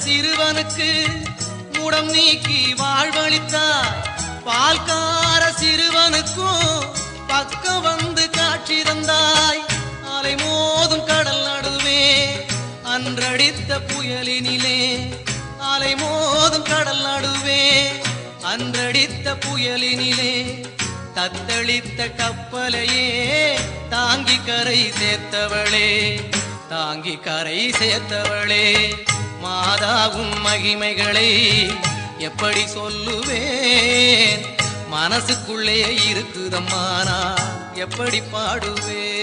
சிறுவனுக்கு முடம் நீக்கி வாழ்வளித்தாய். பால்கார சிறுவனுக்கும் பக்கம் வந்து காட்சி தந்தாய். அலை மோதும் கடல் நடுவே அன்றடித்த புயலினிலே, அலை மோதும் கடல் நடுவே அன்றடித்த புயலினிலே, தத்தளித்த கப்பலையே தாங்கி கரை சேர்த்தவளே, தாங்கி கரை சேர்த்தவளே. மாதாவும் மகிமைகளை எப்படி சொல்லுவேன், மனசுக்குள்ளே இருக்குதம்மா நான் எப்படி பாடுவேன்.